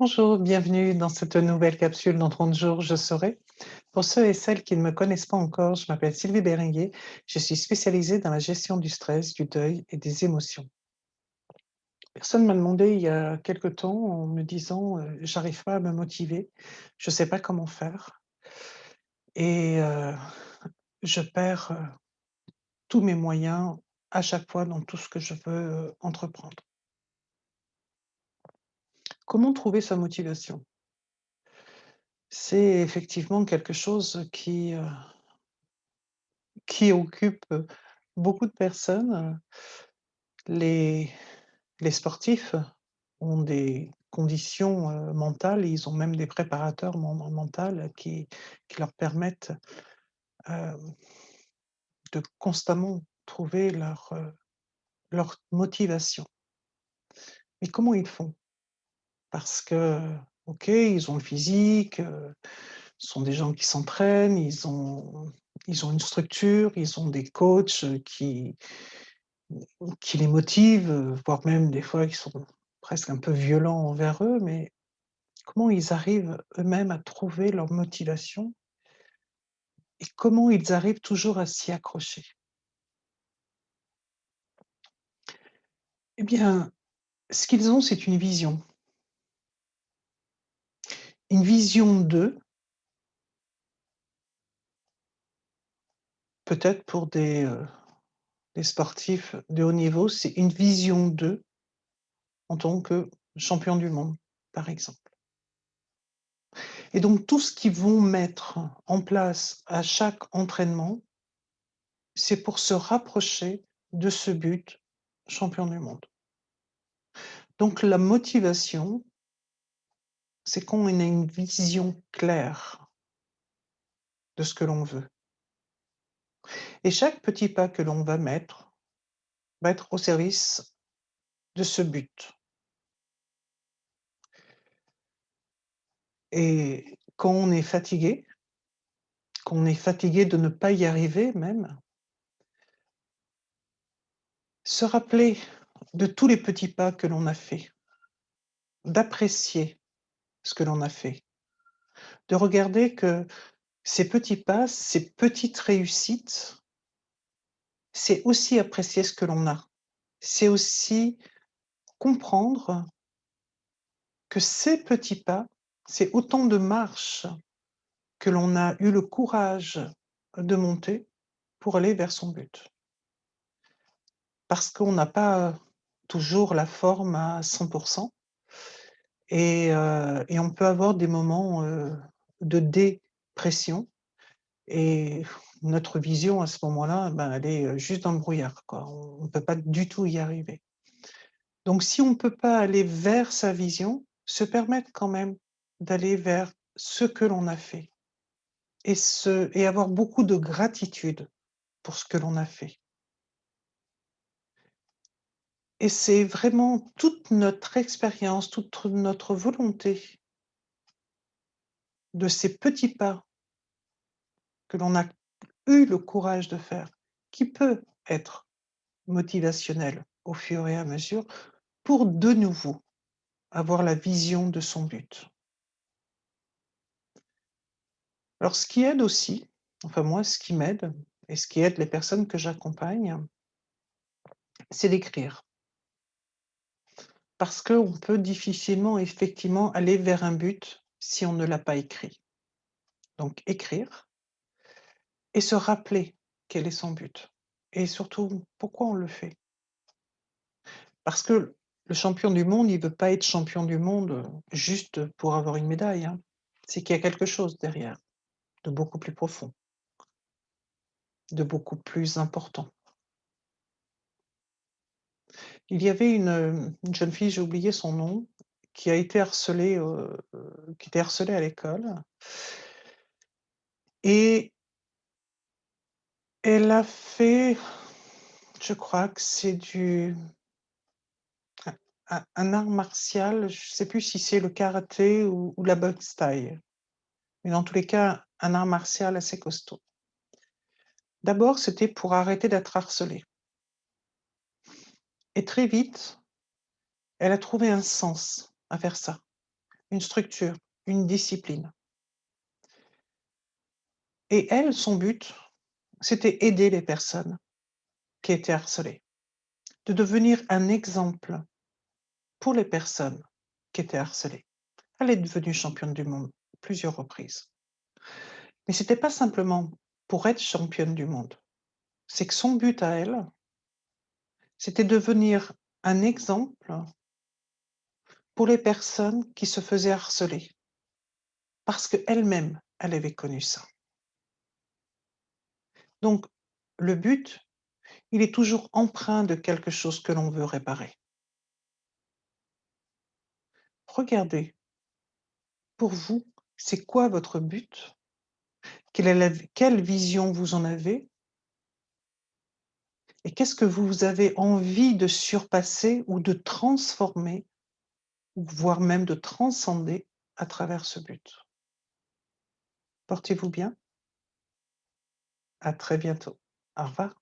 Bonjour, bienvenue dans cette nouvelle capsule dans 30 jours, je serai. Pour ceux et celles qui ne me connaissent pas encore, je m'appelle Sylvie Béringuet. Je suis spécialisée dans la gestion du stress, du deuil et des émotions. Personne m'a demandé il y a quelque temps en me disant j'arrive pas à me motiver, je ne sais pas comment faire et je perds tous mes moyens à chaque fois dans tout ce que je veux entreprendre. Comment trouver sa motivation? C'est effectivement quelque chose qui occupe beaucoup de personnes. Les les sportifs ont des conditions, mentales, ils ont même des préparateurs mentales qui leur permettent, heu, de constamment trouver leur motivation. Mais comment ils font? Parce que, OK, ils ont le physique, ce sont des gens qui s'entraînent, ils ont une structure, ils ont des coachs, qui les motivent, voire même des fois qui sont presque un peu violents envers eux, mais comment ils arrivent eux-mêmes à trouver leur motivation et comment ils arrivent toujours à s'y accrocher? Eh bien, ce qu'ils ont, c'est une vision d'eux, peut-être pour des sportifs de haut niveau, c'est une vision d'eux en tant que champion du monde, par exemple. Et donc tout ce qu'ils vont mettre en place à chaque entraînement, c'est pour se rapprocher de ce but, champion du monde. Donc la motivation, c'est quand on a une vision claire de ce que l'on veut. Et chaque petit pas que l'on va être au service de ce but. Et quand on est fatigué de ne pas y arriver même, se rappeler de tous les petits pas que l'on a faits, d'apprécier ce que l'on a fait, de regarder que ces petits pas, ces petites réussites, c'est aussi apprécier ce que l'on a. C'est aussi comprendre que ces petits pas, c'est autant de marches que l'on a eu le courage de monter pour aller vers son but. Parce qu'on n'a pas toujours la forme à 100 et on peut avoir des moments, de dépression et notre vision à ce moment-là, ben, elle est, juste dans le brouillard, quoi. On ne peut pas du tout y arriver. Donc si on ne peut pas aller vers sa vision, se permettre quand même d'aller vers ce que l'on a fait et avoir beaucoup de gratitude pour ce que l'on a fait. Et c'est vraiment toute notre expérience, toute notre volonté de ces petits pas que l'on a eu le courage de faire, qui peut être motivationnel au fur et à mesure pour de nouveau avoir la vision de son but. Alors ce qui aide aussi, enfin moi ce qui m'aide et ce qui aide les personnes que j'accompagne, c'est d'écrire. Parce qu'on peut difficilement effectivement aller vers un but si on ne l'a pas écrit. Donc écrire et se rappeler quel est son but et surtout pourquoi on le fait. Parce que le champion du monde, il veut pas être champion du monde, juste pour avoir une médaille, hein. C'est qu'il y a quelque chose derrière, de beaucoup plus profond, de beaucoup plus important. Il y avait une jeune fille, j'ai oublié son nom, qui était harcelée à l'école et elle a fait, je crois que c'est du un art martial, je sais plus si c'est le karaté ou la boxe thaï, mais dans tous les cas, un art martial assez costaud. D'abord, c'était pour arrêter d'être harcelée et très vite, elle a trouvé un sens à faire ça. une structure, une discipline. Et elle, son but, c'était aider les personnes qui étaient harcelées, de devenir un exemple pour les personnes qui étaient harcelées. Elle est devenue championne du monde plusieurs reprises. Mais c'était pas simplement pour être championne du monde. C'est que son but à elle, c'était devenir un exemple pour les personnes qui se faisaient harceler. Parce qu'elle-même, elle avait connu ça. Donc, le but, il est toujours empreint de quelque chose que l'on veut réparer. Regardez, pour vous, c'est quoi votre but? Quelle vision vous en avez? Et qu'est-ce que vous avez envie de surpasser ou de transformer, ou voire même de transcender à travers ce but? Portez-vous bien, à très bientôt. Au revoir.